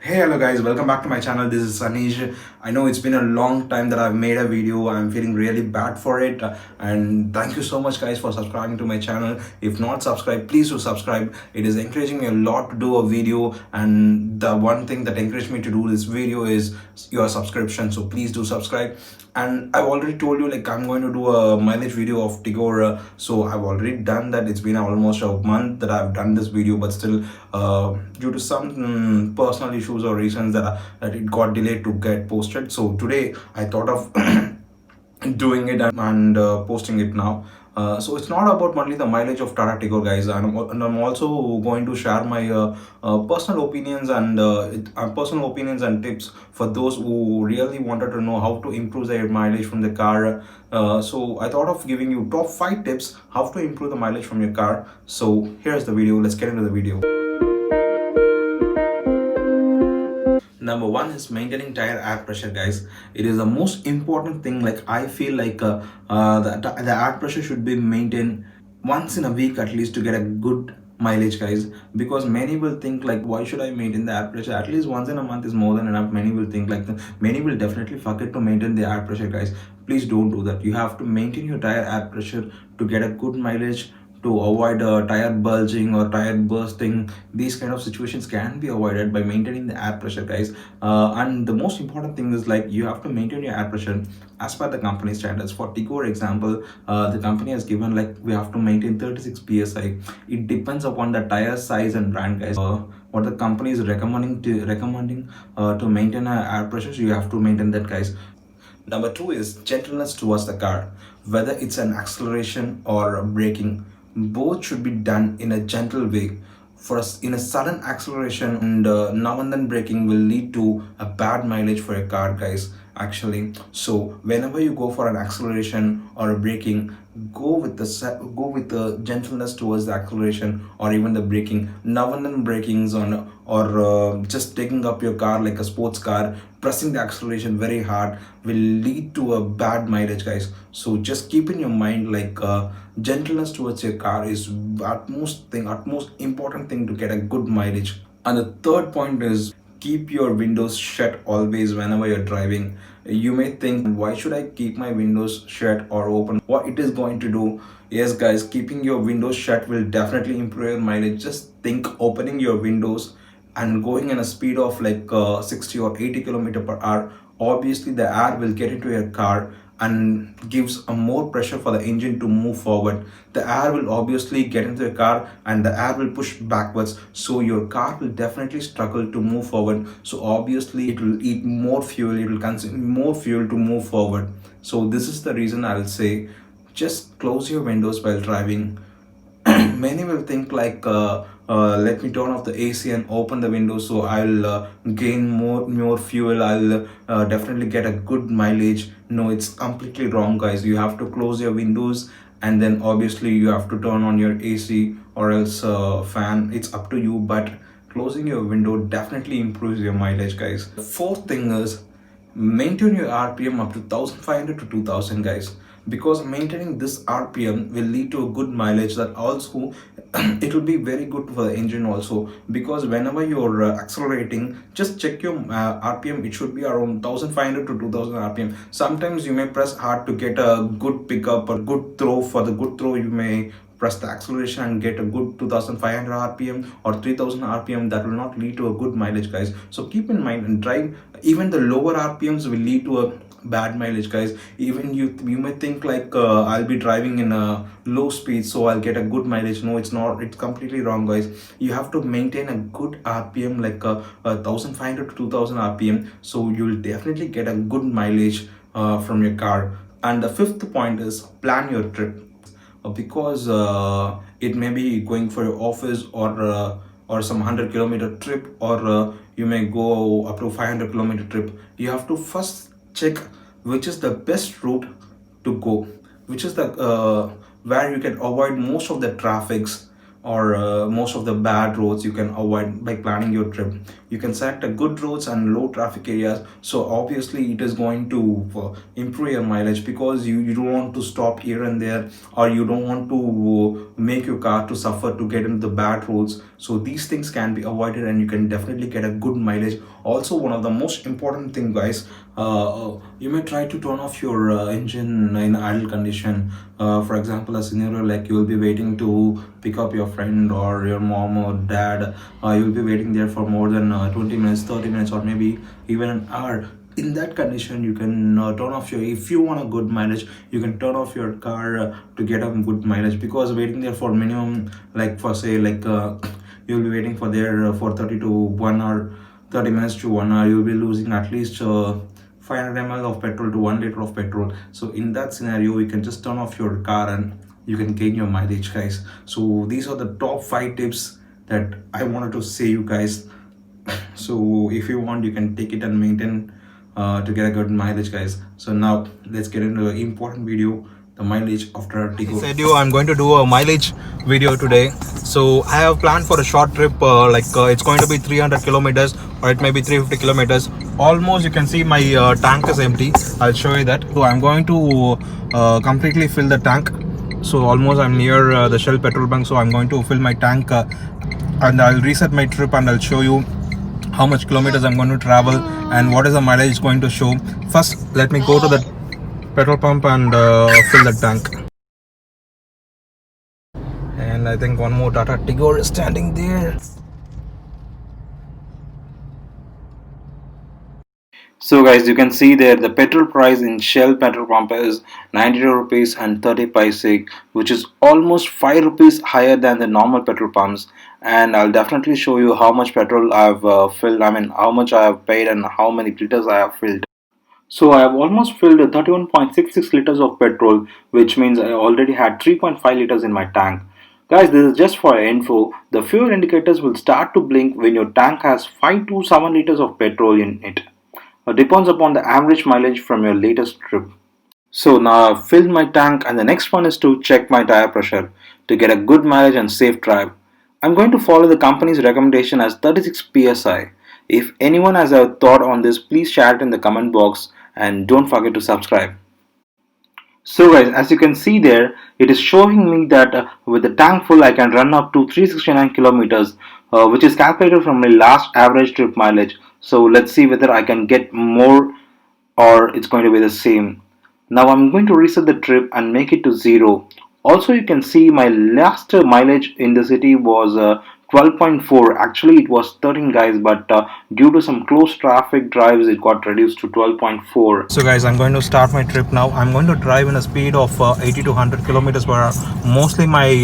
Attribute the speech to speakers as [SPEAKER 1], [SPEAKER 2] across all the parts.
[SPEAKER 1] Hey, hello guys, welcome back to my channel. This is Anish. I know it's been a long time that I've made a video. I'm feeling really bad for it. And thank you so much guys for subscribing to my channel. If not subscribed, please do subscribe. It is encouraging me a lot to do a video. And the one thing that encouraged me to do this video is your subscription. So please do subscribe. And I've already told you like I'm going to do a mileage video of Tigor. So I've already done that. It's been almost a month that I've done this video, but still due to some personal issues or reasons that it got delayed to get posted. So today I thought of doing it and posting it now. So it's not about only the mileage of Tata Tigor, guys, and I'm also going to share my personal opinions and tips for those who really wanted to know how to improve their mileage from the car. So I thought of giving you top 5 tips how to improve the mileage from your car. So here's the video. Let's get into the video. Number one is maintaining tire air pressure, guys. It is the most important thing. Like I feel like the air pressure should be maintained once in a week at least to get a good mileage, guys, because many will think like, why should I maintain the air pressure? At least once in a month is more than enough. Many will think like many will definitely forget to maintain the air pressure, guys. Please don't do that. You have to maintain your tire air pressure to get a good mileage, to avoid tire bulging or tire bursting. These kind of situations can be avoided by maintaining the air pressure, guys. And the most important thing is like you have to maintain your air pressure as per the company standards. For Tigor example, the company has given like we have to maintain 36 psi. It depends upon the tire size and brand, guys. What the company is recommending to maintain a air pressure, so you have to maintain that, guys. Number two is gentleness towards the car. Whether it's an acceleration or braking, both should be done in a gentle way. For us, in a sudden acceleration and now and then braking will lead to a bad mileage for a car, guys. Actually, so whenever you go for an acceleration or a braking, go with the gentleness towards the acceleration or even the braking. Now and then brakings on or just taking up your car like a sports car, pressing the acceleration very hard will lead to a bad mileage, guys. So just keep in your mind like gentleness towards your car is utmost important thing to get a good mileage. And the third point is keep your windows shut always whenever you're driving. You may think, why should I keep my windows shut or open? What it is going to do? Yes, guys, keeping your windows shut will definitely improve your mileage. Just think opening your windows and going in a speed of like 60 or 80 kilometer per hour. Obviously, the air will get into your car and gives a more pressure for the engine to move forward. The air will obviously get into the car and the air will push backwards, so your car will definitely struggle to move forward. So obviously it will eat more fuel, it will consume more fuel to move forward. So this is the reason I'll say just close your windows while driving. Many will think like let me turn off the AC and open the window so I'll gain more fuel, I'll definitely get a good mileage. No, it's completely wrong, guys. You have to close your windows and then obviously you have to turn on your AC or else fan. It's up to you, but closing your window definitely improves your mileage, guys. The fourth thing is maintain your RPM up to 1500 to 2000, guys, because maintaining this RPM will lead to a good mileage. That also it will be very good for the engine also, because whenever you're accelerating, just check your RPM. It should be around 1500 to 2000 RPM. Sometimes you may press hard to get a good pickup or good throw. For the good throw, you may press the acceleration and get a good 2500 rpm or 3000 rpm. That will not lead to a good mileage, guys. So keep in mind and drive. Even the lower rpms will lead to a bad mileage, guys. Even you may think like I'll be driving in a low speed so I'll get a good mileage. No, it's not. It's completely wrong, guys. You have to maintain a good rpm like 1500 to 2000 rpm, so you'll definitely get a good mileage from your car. And the fifth point is plan your trip, because it may be going for your office or some 100-kilometer trip, or you may go up to 500-kilometer trip. You have to first check which is the best route to go, which is the where you can avoid most of the traffics, or most of the bad roads you can avoid by planning your trip. You can select a good roads and low traffic areas, so obviously it is going to improve your mileage, because you don't want to stop here and there, or you don't want to make your car to suffer to get into the bad roads. So these things can be avoided and you can definitely get a good mileage. Also, one of the most important thing, guys, you may try to turn off your engine in idle condition. For example, a scenario like you will be waiting to pick up your friend or your mom or dad. You will be waiting there for more than 20 minutes, 30 minutes, or maybe even an hour. In that condition, you can turn off your, if you want a good mileage, you can turn off your car to get a good mileage, because waiting there for minimum, like for say like you'll be waiting for there for 30 to 1 hour, 30 minutes to 1 hour, you'll be losing at least 500 ml of petrol to 1 liter of petrol. So in that scenario, you can just turn off your car and you can gain your mileage, guys. So these are the top 5 tips that I wanted to say you guys. So if you want, you can take it and maintain to get a good mileage, guys. So now let's get into the important video, the mileage of Tata Tigor. Said you, I'm going to do a mileage video today. So I have planned for a short trip, it's going to be 300 kilometers or it may be 350 kilometers. Almost you can see my tank is empty. I'll show you that. So I'm going to completely fill the tank. So almost I'm near the Shell petrol bank, so I'm going to fill my tank and I'll reset my trip and I'll show you how much kilometers I'm going to travel and what is the mileage going to show. First, let me go to the petrol pump and fill the tank. And I think one more Tata Tigor is standing there. So guys, you can see there the petrol price in Shell petrol pump is 92 rupees and 30 paise, which is almost 5 rupees higher than the normal petrol pumps. And I'll definitely show you how much petrol I've filled, I mean how much I have paid and how many liters I have filled. So I have almost filled 31.66 liters of petrol, which means I already had 3.5 liters in my tank. Guys, this is just for info. The fuel indicators will start to blink when your tank has 5 to 7 liters of petrol in it. Depends upon the average mileage from your latest trip. So now I've filled my tank, and the next one is to check my tire pressure to get a good mileage and safe drive. I'm going to follow the company's recommendation as 36 psi. If anyone has a thought on this, please share it in the comment box and don't forget to subscribe. So guys, as you can see there, it is showing me that with the tank full I can run up to 369 kilometers, which is calculated from my last average trip mileage. So let's see whether I can get more or it's going to be the same. Now I'm going to reset the trip and make it to 0. Also, you can see my last mileage in the city was 12.4. Actually it was 13, guys, but due to some close traffic drives it got reduced to 12.4. So guys, I'm going to start my trip now. I'm going to drive in a speed of 80 to 100 kilometers per hour. Mostly my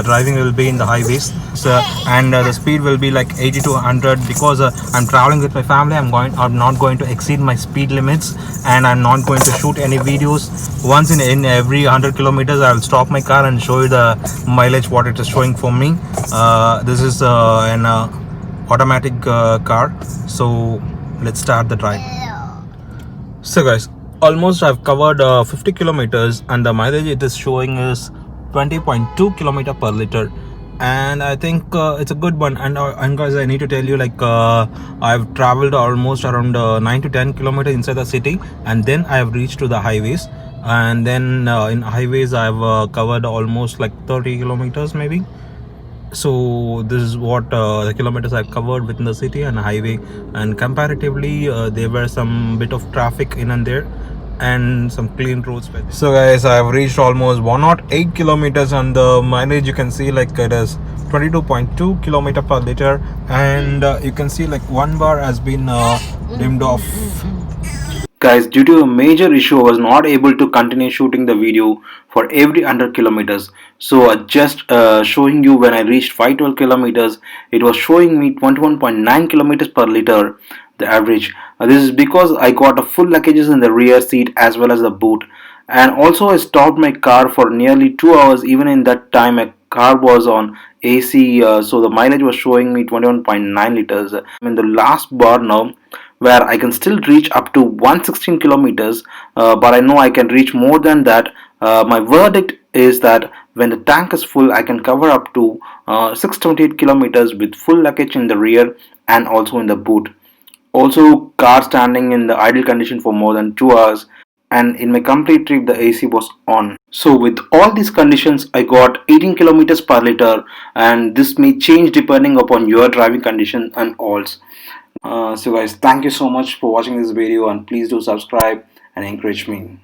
[SPEAKER 1] driving will be in the highways, and the speed will be like 80 to 100, because I'm traveling with my family. I'm not going to exceed my speed limits, and I'm not going to shoot any videos. Once in every 100 kilometers I'll stop my car and show you the mileage what it is showing for me. This is an automatic car, so let's start the drive. So guys, almost I've covered 50 kilometers and the mileage it is showing is 20.2 kilometer per liter, and I think it's a good one. And guys, I need to tell you, I've traveled almost around 9 to 10 kilometers inside the city, and then I have reached to the highways, and then in highways I've covered almost like 30 kilometers maybe. So this is what the kilometers I've covered within the city and highway, and comparatively there were some bit of traffic in and there and some clean roads. So guys, I have reached almost 108 kilometers, and the mileage you can see like it is 22.2 kilometer per liter, and you can see like one bar has been dimmed off. Guys, due to a major issue, I was not able to continue shooting the video for every 100 kilometers. So just showing you when I reached 512 kilometers, it was showing me 21.9 kilometers per liter, the average. This is because I got a full luggages in the rear seat as well as the boot. And also I stopped my car for nearly 2 hours. Even in that time, my car was on AC, so the mileage was showing me 21.9 liters. I'm in the last bar now, where I can still reach up to 116 kilometers, but I know I can reach more than that. My verdict is that When the tank is full, I can cover up to 628 kilometers with full luggage in the rear and also in the boot. Also, car standing in the idle condition for more than 2 hours, and in my complete trip, the AC was on. So, with all these conditions, I got 18 kilometers per liter, and this may change depending upon your driving condition and all. So, guys, thank you so much for watching this video, and please do subscribe and encourage me.